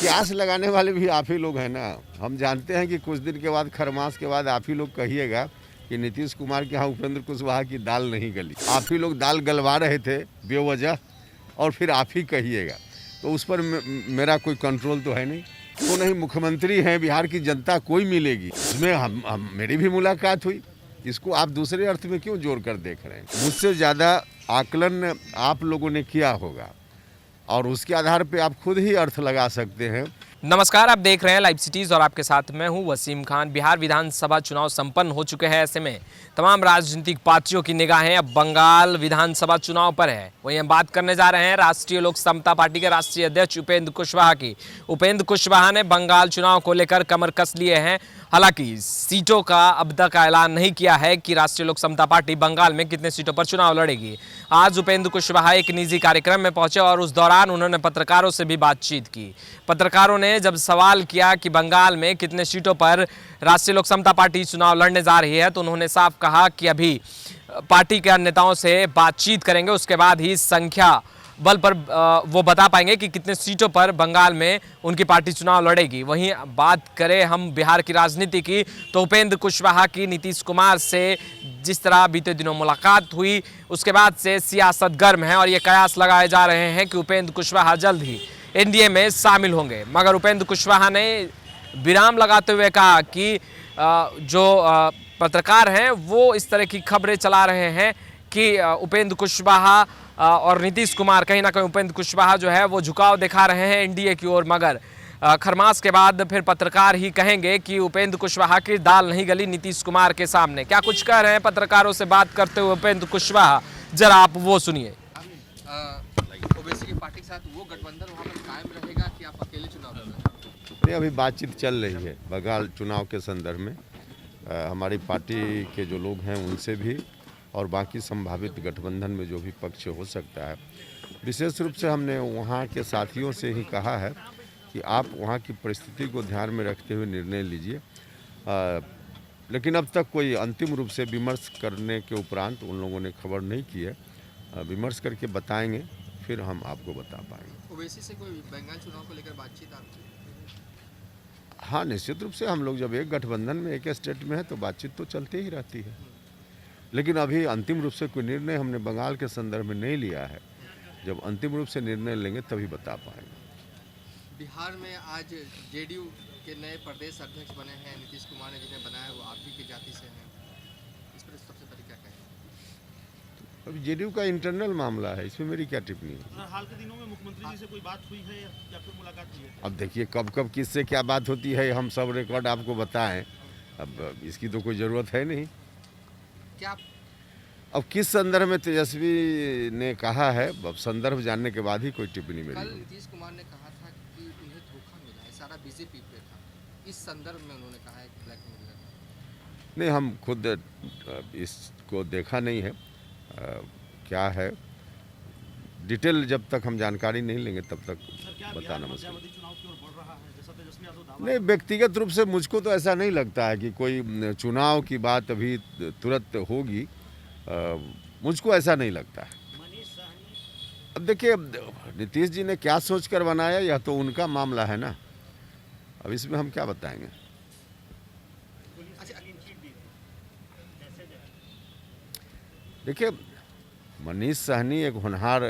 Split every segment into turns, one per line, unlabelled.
क्यास लगाने वाले भी आप ही लोग हैं ना। हम जानते हैं कि कुछ दिन के बाद, खरमास के बाद आप ही लोग कहिएगा कि नीतीश कुमार के यहाँ उपेंद्र कुशवाहा की दाल नहीं गली। आप ही लोग दाल गलवा रहे थे बेवजह, और फिर आप ही कहिएगा, तो उस पर मेरा कोई कंट्रोल तो है नहीं। वो नहीं मुख्यमंत्री हैं, बिहार की जनता कोई मिलेगी, उसमें मेरी भी मुलाकात हुई। इसको आप दूसरे अर्थ में क्यों जोड़ कर देख रहे हैं? मुझसे ज़्यादा आकलन आप लोगों ने किया होगा और उसके आधार पे आप खुद ही अर्थ लगा सकते हैं।
नमस्कार, आप देख रहे हैं लाइव सिटीज और आपके साथ मैं हूं वसीम खान। बिहार विधानसभा चुनाव संपन्न हो चुके हैं। ऐसे में तमाम राजनीतिक पार्टियों की निगाहें अब बंगाल विधानसभा चुनाव पर है। वहीं हम बात करने जा रहे हैं राष्ट्रीय लोक समता पार्टी के राष्ट्रीय अध्यक्ष उपेंद्र कुशवाहा की। उपेंद्र कुशवाहा ने बंगाल चुनाव को लेकर कमर कस लिए हैं। हालांकि सीटों का अब तक ऐलान नहीं किया है कि राष्ट्रीय लोक समता पार्टी बंगाल में कितने सीटों पर चुनाव लड़ेगी। आज उपेंद्र कुशवाहा एक निजी कार्यक्रम में पहुंचे और उस दौरान उन्होंने पत्रकारों से भी बातचीत की। पत्रकारों ने जब सवाल किया कि बंगाल में कितने सीटों पर राष्ट्रीय लोक समता पार्टी चुनाव लड़ने जा रही है, तो उन्होंने साफ कहा कि अभी पार्टी के नेताओं से बातचीत करेंगे, उसके बाद ही संख्या बल पर वो बता पाएंगे कि कितने सीटों पर बंगाल में उनकी पार्टी चुनाव लड़ेगी। वहीं बात करें हम बिहार की राजनीति की, तो उपेंद्र कुशवाहा की नीतीश कुमार से जिस तरह बीते दिनों मुलाकात हुई, उसके बाद से सियासत गर्म है और ये कयास लगाए जा रहे हैं कि उपेंद्र कुशवाहा जल्द ही एनडीए में शामिल होंगे। मगर उपेंद्र कुशवाहा ने विराम लगाते हुए कहा कि जो पत्रकार हैं वो इस तरह की खबरें चला रहे हैं कि उपेंद्र कुशवाहा और नीतीश कुमार, कहीं ना कहीं उपेंद्र कुशवाहा जो है वो झुकाव दिखा रहे हैं एनडीए की ओर। मगर खरमास के बाद फिर पत्रकार ही कहेंगे कि उपेंद्र कुशवाहा की दाल नहीं गली नीतीश कुमार के सामने। क्या कुछ कह रहे हैं पत्रकारों से बात करते हुए उपेंद्र कुशवाहा, जरा आप वो सुनिए।
ओवैसी की पार्टी के साथ वो गठबंधन वहाँ पर कायम रहेगा कि आप अकेले चुनाव लड़ेंगे?
अभी बातचीत चल रही है बंगाल चुनाव के संदर्भ में। हमारी पार्टी के जो लोग हैं उनसे भी और बाकी संभावित गठबंधन में जो भी पक्ष हो सकता है, विशेष रूप से हमने वहाँ के साथियों से ही कहा है कि आप वहाँ की परिस्थिति को ध्यान में रखते हुए निर्णय लीजिए। लेकिन अब तक कोई अंतिम रूप से विमर्श करने के उपरांत उन लोगों ने खबर नहीं की है। विमर्श करके बताएंगे, फिर हम आपको बता पाएंगे।
ओवैसी से कोई बंगाल चुनाव को लेकर बातचीत आपकी?
हाँ, निश्चित रूप से हम लोग जब एक गठबंधन में एक स्टेट में है तो बातचीत तो चलती ही रहती है, लेकिन अभी अंतिम रूप से कोई निर्णय हमने बंगाल के संदर्भ में नहीं लिया है। जब अंतिम रूप से निर्णय लेंगे तभी बता पाएंगे।
बिहार में आज जेडीयू के नए प्रदेश अध्यक्ष बने हैं नीतीश कुमार ने, जिन्हें बनाया वो आप ही की जाति से हैं। इस पर सबसे पहले क्या कहें?
अभी जेडीयू का इंटरनल मामला है, इसमें मेरी क्या टिप्पणी है।
हाल के दिनों में मुख्यमंत्री जी से कोई बात हुई है या फिर मुलाकात हुई है?
अब देखिए कब कब किससे क्या बात होती है हम सब रिकॉर्ड आपको बताएं, अब इसकी तो कोई ज़रूरत है नहीं।
क्या
अब किस संदर्भ में तेजस्वी ने कहा है, अब संदर्भ जानने के बाद ही कोई टिप्पणी मेरी
कल
होगी।
नीतीश कुमार ने कहा था कि उन्हें धोखा मिला है, सारा बीजेपी पे था, इस संदर्भ में उन्होंने कहा है कि ब्लैकमेल है।
नहीं, हम खुद इसको देखा नहीं है। क्या है डिटेल, जब तक हम जानकारी नहीं लेंगे तब तक बताना मुश्किल। नहीं, व्यक्तिगत रूप से मुझको तो ऐसा नहीं लगता है कि कोई चुनाव की बात अभी तुरंत होगी। मुझको ऐसा नहीं लगता है। अब देखिए नीतीश जी ने क्या सोचकर बनाया, यह तो उनका मामला है ना। अब इसमें हम क्या बताएंगे। देखिए मनीष सहनी एक होनहार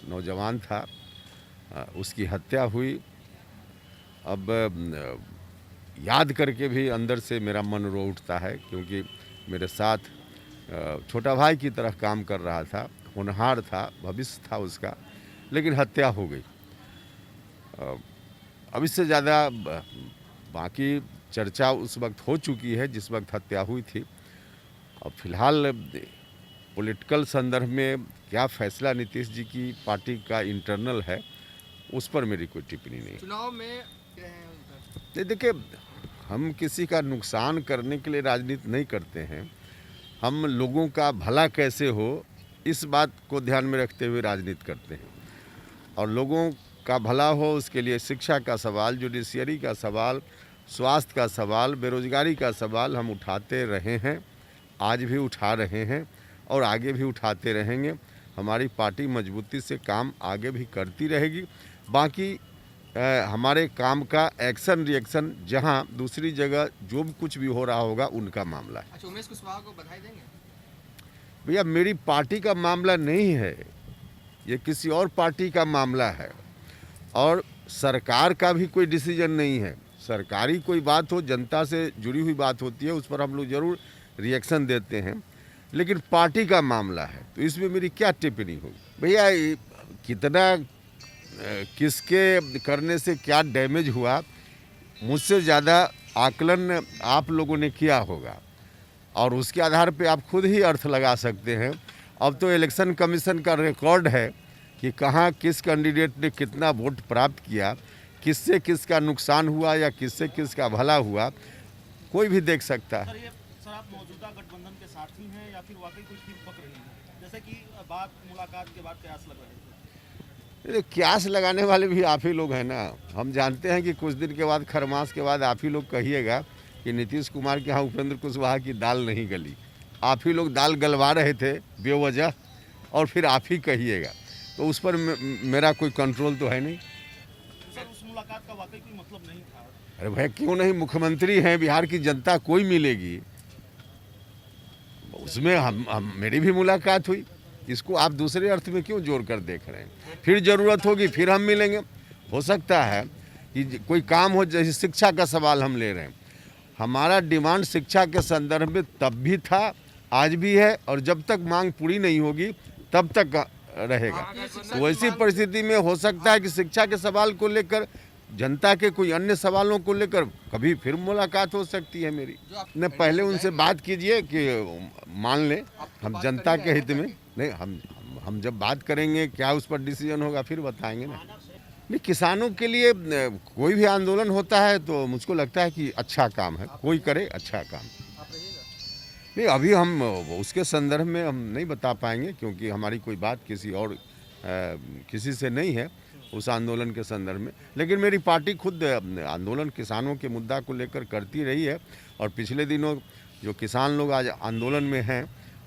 नौजवान था, उसकी हत्या हुई। अब याद करके भी अंदर से मेरा मन रो उठता है, क्योंकि मेरे साथ छोटा भाई की तरह काम कर रहा था, होनहार था, भविष्य था उसका, लेकिन हत्या हो गई। अब इससे ज़्यादा बाकी चर्चा उस वक्त हो चुकी है जिस वक्त हत्या हुई थी। अब फिलहाल पॉलिटिकल संदर्भ में क्या फैसला नीतीश जी की पार्टी का इंटरनल है, उस पर मेरी कोई टिप्पणी नहीं।
चुनाव में
देखिए हम किसी का नुकसान करने के लिए राजनीति नहीं करते हैं। हम लोगों का भला कैसे हो इस बात को ध्यान में रखते हुए राजनीति करते हैं, और लोगों का भला हो उसके लिए शिक्षा का सवाल, जुडिशियरी का सवाल, स्वास्थ्य का सवाल, बेरोजगारी का सवाल हम उठाते रहे हैं, आज भी उठा रहे हैं और आगे भी उठाते रहेंगे। हमारी पार्टी मजबूती से काम आगे भी करती रहेगी। बाकी हमारे काम का एक्शन रिएक्शन जहां दूसरी जगह जो भी कुछ भी हो रहा होगा उनका मामला है।
अच्छा, उमेश कुशवाहा को बधाई देंगे?
भैया मेरी पार्टी का मामला नहीं है, ये किसी और पार्टी का मामला है और सरकार का भी कोई डिसीजन नहीं है। सरकारी कोई बात हो, जनता से जुड़ी हुई बात होती है, उस पर हम लोग ज़रूर रिएक्शन देते हैं, लेकिन पार्टी का मामला है तो इसमें मेरी क्या टिप्पणी होगी। भैया कितना किसके करने से क्या डैमेज हुआ, मुझसे ज़्यादा आकलन आप लोगों ने किया होगा और उसके आधार पे आप खुद ही अर्थ लगा सकते हैं। अब तो इलेक्शन कमीशन का रिकॉर्ड है कि कहाँ किस कैंडिडेट ने कितना वोट प्राप्त किया, किससे किसका नुकसान हुआ या किससे किसका भला हुआ, कोई भी देख सकता है।
सर आप मौजूदा गठबंधन के साथी हैं या फिर वाकई कुछ दिन पक रही है, जैसे कि बात मुलाकात के बाद कयास लग रहे थे?
क्यास लगाने वाले भी आप ही लोग हैं ना। हम जानते हैं कि कुछ दिन के बाद, खरमास के बाद आप ही लोग कहिएगा कि नीतीश कुमार के यहाँ उपेंद्र कुशवाहा की दाल नहीं गली। आप ही लोग दाल गलवा रहे थे बेवजह और फिर आप ही कहिएगा, तो उस पर मेरा कोई कंट्रोल तो है नहीं।
सर उस मुलाकात का वाकई कोई मतलब नहीं था?
अरे भाई क्यों नहीं, मुख्यमंत्री हैं बिहार की जनता, कोई मिलेगी उसमें। हम मेरी भी मुलाकात हुई, इसको आप दूसरे अर्थ में क्यों जोड़ कर देख रहे हैं? फिर ज़रूरत होगी फिर हम मिलेंगे। हो सकता है कि कोई काम हो, जैसे शिक्षा का सवाल हम ले रहे हैं, हमारा डिमांड शिक्षा के संदर्भ में तब भी था, आज भी है और जब तक मांग पूरी नहीं होगी तब तक रहेगा। तो ऐसी परिस्थिति में हो सकता है कि शिक्षा के सवाल को लेकर, जनता के कोई अन्य सवालों को लेकर कभी फिर मुलाकात हो सकती है मेरी। न पहले उनसे बात कीजिए कि मान लें हम जनता के हित में नहीं, हम जब बात करेंगे क्या उस पर डिसीजन होगा फिर बताएंगे ना। नहीं, किसानों के लिए कोई भी आंदोलन होता है तो मुझको लगता है कि अच्छा काम है, कोई करे अच्छा काम। नहीं, अभी हम उसके संदर्भ में हम नहीं बता पाएंगे क्योंकि हमारी कोई बात किसी से नहीं है उस आंदोलन के संदर्भ में, लेकिन मेरी पार्टी खुद आंदोलन किसानों के मुद्दा को लेकर करती रही है और पिछले दिनों जो किसान लोग आज आंदोलन में हैं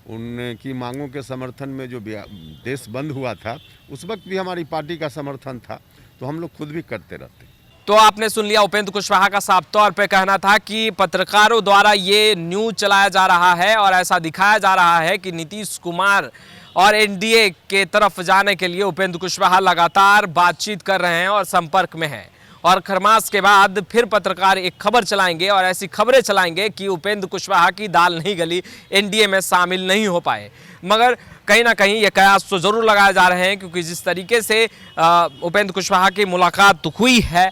उनकी मांगों के समर्थन में जो देश बंद हुआ था उस वक्त भी हमारी पार्टी का समर्थन था, तो हम लोग खुद भी करते रहते।
तो आपने सुन लिया, उपेंद्र कुशवाहा का साफ तौर पे कहना था कि पत्रकारों द्वारा ये न्यूज चलाया जा रहा है और ऐसा दिखाया जा रहा है कि नीतीश कुमार और एनडीए के तरफ जाने के लिए उपेंद्र कुशवाहा लगातार बातचीत कर रहे हैं और संपर्क में हैं। और खरमास के बाद फिर पत्रकार एक खबर चलाएंगे और ऐसी खबरें चलाएंगे कि उपेंद्र कुशवाहा की दाल नहीं गली, एनडीए में शामिल नहीं हो पाए। मगर कहीं ना कहीं ये कयास तो ज़रूर लगाए जा रहे हैं क्योंकि जिस तरीके से उपेंद्र कुशवाहा की मुलाकात हुई है,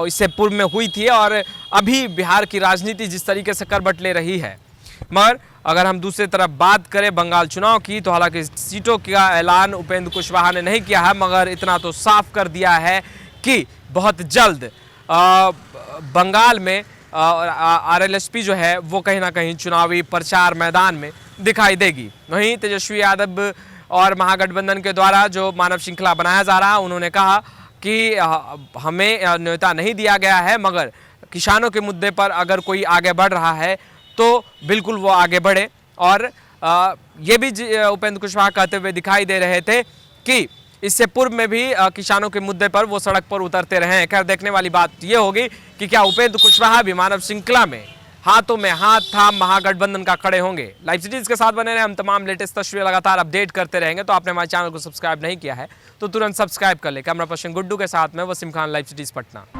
इससे पूर्व में हुई थी और अभी बिहार की राजनीति जिस तरीके से करवट ले रही है। मगर अगर हम दूसरी तरफ बात करें बंगाल चुनाव की, तो हालांकि सीटों का ऐलान उपेंद्र कुशवाहा ने नहीं किया है, मगर इतना तो साफ कर दिया है कि बहुत जल्द बंगाल में आरएलएसपी जो है वो कहीं ना कहीं चुनावी प्रचार मैदान में दिखाई देगी। वहीं तेजस्वी यादव और महागठबंधन के द्वारा जो मानव श्रृंखला बनाया जा रहा, उन्होंने कहा कि हमें न्योता नहीं दिया गया है, मगर किसानों के मुद्दे पर अगर कोई आगे बढ़ रहा है तो बिल्कुल वो आगे बढ़े। और ये भी उपेंद्र कुशवाहा कहते हुए दिखाई दे रहे थे कि इससे पूर्व में भी किसानों के मुद्दे पर वो सड़क पर उतरते रहे हैं। खैर देखने वाली बात ये होगी कि क्या उपेंद्र कुशवाहा भी मानव श्रृंखला में हाथों में हाथ थाम महागठबंधन का खड़े होंगे। लाइव सिटीज के साथ बने रहे, हम तमाम लेटेस्ट तस्वीरें लगातार अपडेट करते रहेंगे। तो आपने हमारे चैनल को सब्सक्राइब नहीं किया है तो तुरंत सब्सक्राइब कर ले। कैमरा पर्सन गुड्डू के साथ में वसीम खान, लाइव सिटीज पटना।